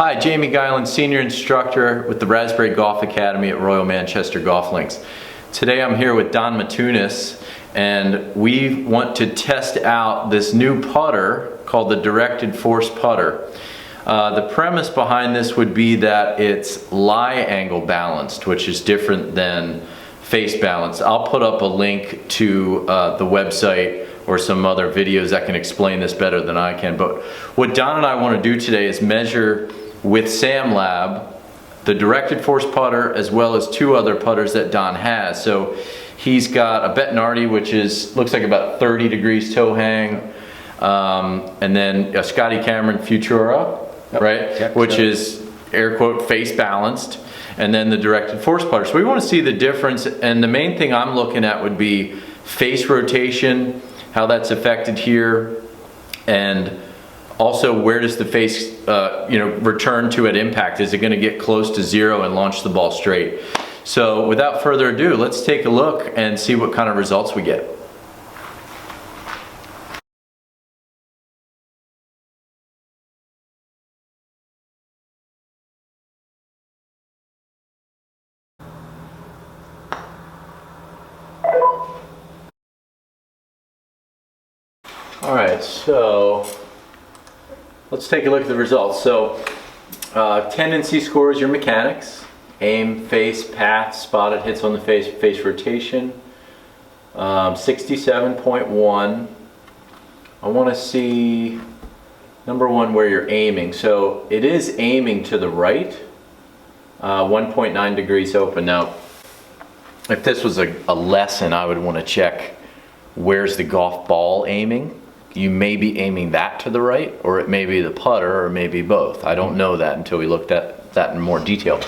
Hi, Jamie Guyland, Senior Instructor with the Raspberry Golf Academy at Royal Manchester Golf Links. Today I'm here with Don Matunis, and we want to test out this new putter called the Directed Force Putter. The premise behind this would be that it's lie angle balanced, which is different than face balanced. I'll put up a link to the website or some other videos that can explain this better than I can. But what Don and I want to do today is measure with SamLab the Directed Force putter as well as two other putters that Don has. So he's got a Bettinardi, which looks like about 30 degrees toe hang, and then a Scotty Cameron Futura, yep, right? Yep, which is air quote face balanced, and then the Directed Force putter. So we want to see the difference, and the main thing I'm looking at would be face rotation, how that's affected here, and also where does the face return to at impact. Is it going to get close to zero and launch the ball straight? So without further ado, let's take a look and see what kind of results we get. All right, so let's take a look at the results. So tendency scores your mechanics: aim, face, path, spotted, hits on the face, face rotation. 67.1. I want to see number one where you're aiming. So it is aiming to the right, 1.9 degrees open. Now, if this was a lesson, I would want to check where's the golf ball aiming. You may be aiming that to the right, or it may be the putter, or maybe both. I don't know that until we looked at that in more detail.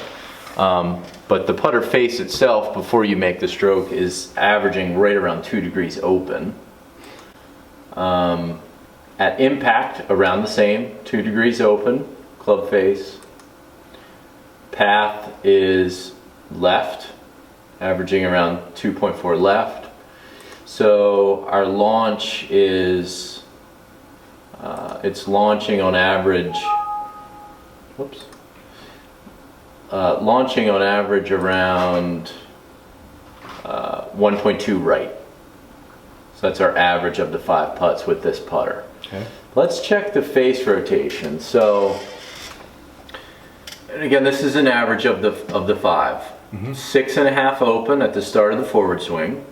But the putter face itself, before you make the stroke, is averaging right around 2 degrees open. At impact, around the same, 2 degrees open, club face. Path is left, averaging around 2.4 left. So our launch is, it's launching on average, launching on average around 1.2 right. So that's our average of the 5 putts with this putter. Okay. Let's check the face rotation. So, and again, this is an average of the 5. Mm-hmm. 6.5 open at the start of the forward swing.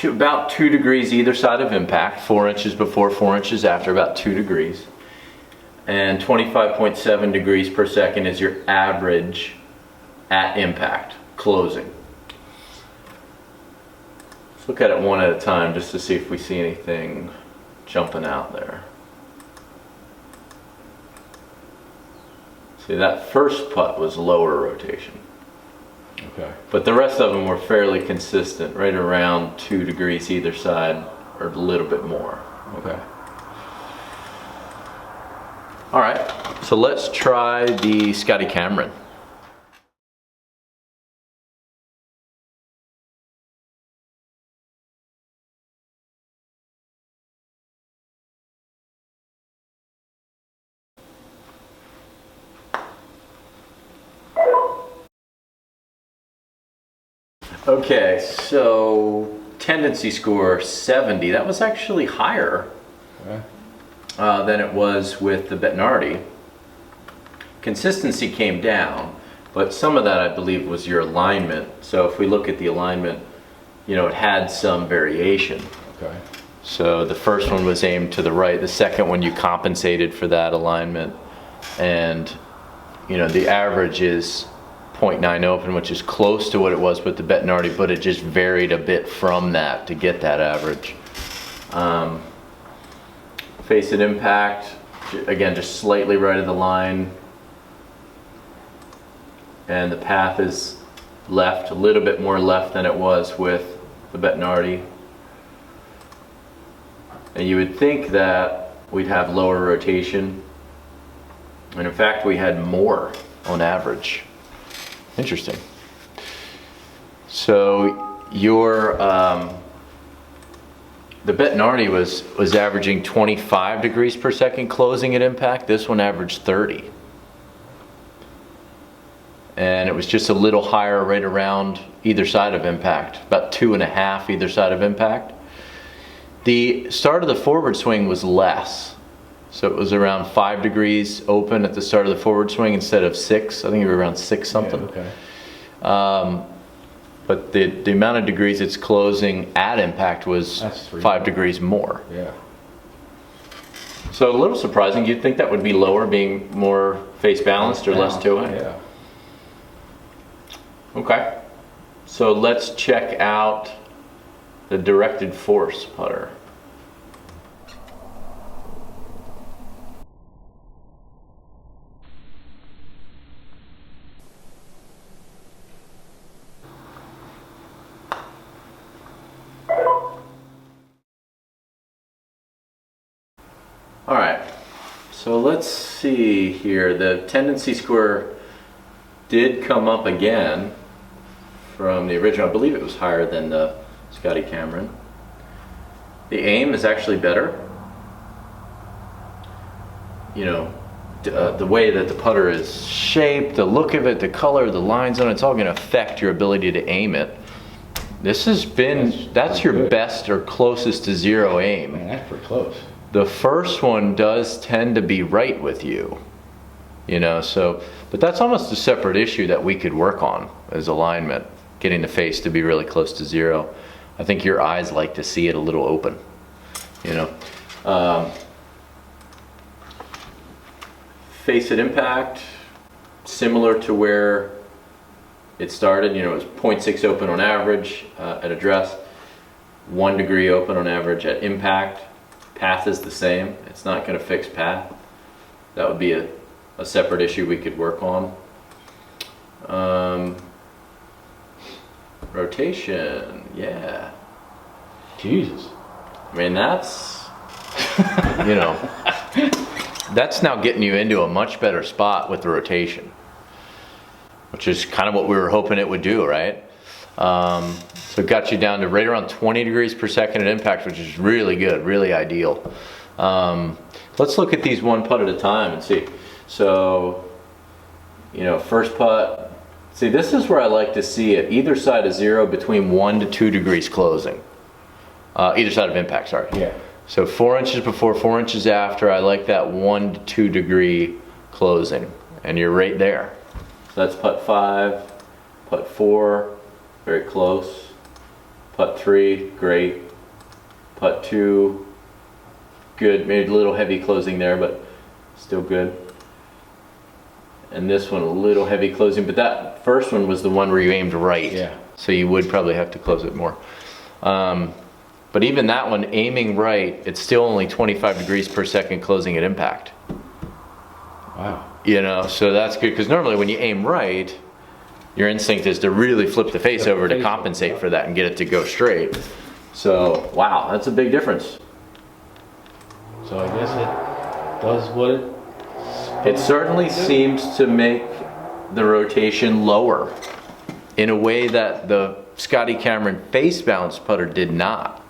About 2 degrees either side of impact, 4 inches before, 4 inches after, about 2 degrees. And 25.7 degrees per second is your average at impact, closing. Let's look at it one at a time just to see if we see anything jumping out there. See, that first putt was lower rotation. Okay. But the rest of them were fairly consistent, right around 2 degrees either side, or a little bit more. Okay. All right, so let's try the Scotty Cameron. Okay, so tendency score 70. That was actually higher than it was with the Bettinardi. Consistency came down, but some of that I believe was your alignment. So if we look at the alignment, it had some variation. Okay. So the first one was aimed to the right. The second one you compensated for that alignment, and the average is 0.9 open, which is close to what it was with the Bettinardi, but it just varied a bit from that to get that average. Face at impact, again, just slightly right of the line. And the path is left, a little bit more left than it was with the Bettinardi. And you would think that we'd have lower rotation. And in fact, we had more on average. Interesting. So your The Bettinardi was averaging 25 degrees per second closing at impact. This one averaged 30. And it was just a little higher right around either side of impact, about 2.5 either side of impact. The start of the forward swing was less. So it was around 5 degrees open at the start of the forward swing instead of 6. I think it was around 6 something. Yeah, okay. But the amount of degrees it's closing at impact was 5 degrees more. Yeah. So a little surprising. You'd think that would be lower, being more face balanced or less to it. Yeah. Okay. So let's check out the directed force putter. All right, so let's see here. The tendency score did come up again from the original. I believe it was higher than the Scotty Cameron. The aim is actually better. You know, the way that the putter is shaped, the look of it, the color, the lines on it, it's all going to affect your ability to aim it. This has been, that's your good. Best or closest to zero aim. Man, that's pretty close. The first one does tend to be right with you, you know, so, but that's almost a separate issue that we could work on as alignment, getting the face to be really close to zero. I think your eyes like to see it a little open, you know. Face at impact, similar to where it started, you know, it was 0.6 open on average at address, 1 degree open on average at impact. Path is the same. It's not going to fix path. That would be a separate issue we could work on. Rotation, yeah. Jesus. I mean, that's, you know, that's now getting you into a much better spot with the rotation, which is kind of what we were hoping it would do, right? So it got you down to right around 20 degrees per second at impact, which is really good, really ideal. Let's look at these one putt at a time and see. So, you know, first putt. See, this is where I like to see it. Either side of zero between 1 to 2 degrees closing. Either side of impact, sorry. Yeah. So 4 inches before, 4 inches after. I like that 1 to 2 degree closing. And you're right there. So that's putt 5, putt 4. Very close. Putt 3, great. Putt 2, good. Maybe a little heavy closing there, but still good. And this one, a little heavy closing, but that first one was the one where you aimed right. Yeah. So you would probably have to close it more. But even that one, aiming right, it's still only 25 degrees per second closing at impact. Wow. You know, so that's good, because normally when you aim right, your instinct is to really flip the face over to compensate for that and get it to go straight. So, wow, that's a big difference. So I guess it does what it... It certainly seems to make the rotation lower in a way that the Scotty Cameron face bounce putter did not.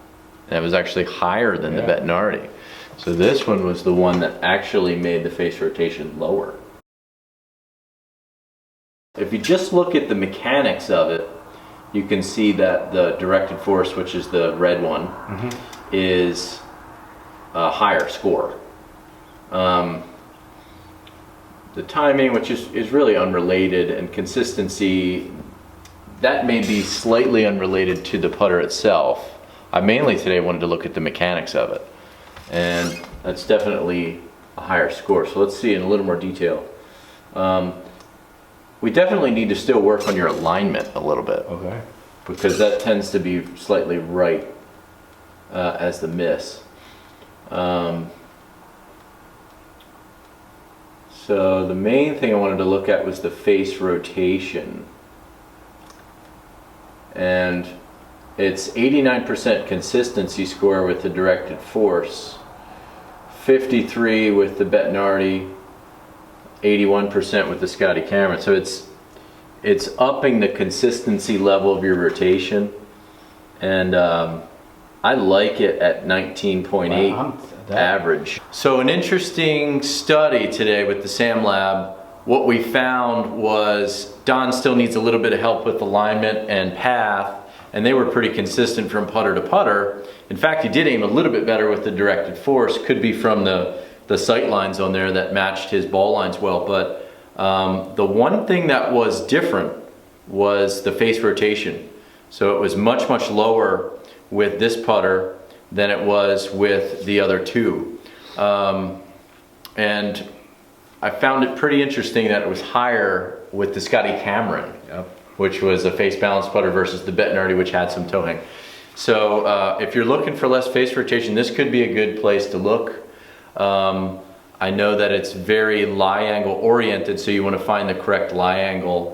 And it was actually higher than the Bettinardi. So this one was the one that actually made the face rotation lower. If you just look at the mechanics of it, you can see that the directed force, which is the red one, is a higher score. The timing, which is really unrelated, and consistency, that may be slightly unrelated to the putter itself. I mainly today wanted to look at the mechanics of it, and that's definitely a higher score. So let's see in a little more detail. We definitely need to still work on your alignment a little bit. Okay. Because that tends to be slightly right as the miss. So the main thing I wanted to look at was the face rotation. And it's 89% consistency score with the directed force, 53 with the Bettinardi, 81% with the Scotty Cameron. So it's upping the consistency level of your rotation. And I I like it at 19.8 average. So an interesting study today with the SAM Lab. What we found was Don still needs a little bit of help with alignment and path, and they were pretty consistent from putter to putter. In fact, he did aim a little bit better with the directed force. Could be from the sight lines on there that matched his ball lines well. But the one thing that was different was the face rotation. So it was much, much lower with this putter than it was with the other two. And I found it pretty interesting that it was higher with the Scotty Cameron, which was a face balance putter versus the Bettinardi, which had some toe hang. So if you're looking for less face rotation, this could be a good place to look. I know that it's very lie angle oriented, so you want to find the correct lie angle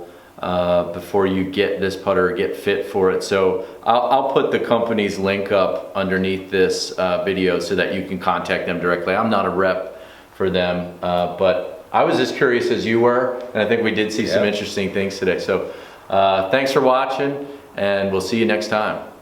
before you get this putter or get fit for it. So I'll put the company's link up underneath this video so that you can contact them directly. I'm not a rep for them, but I was as curious as you were, and I think we did see some interesting things today. So thanks for watching, and we'll see you next time.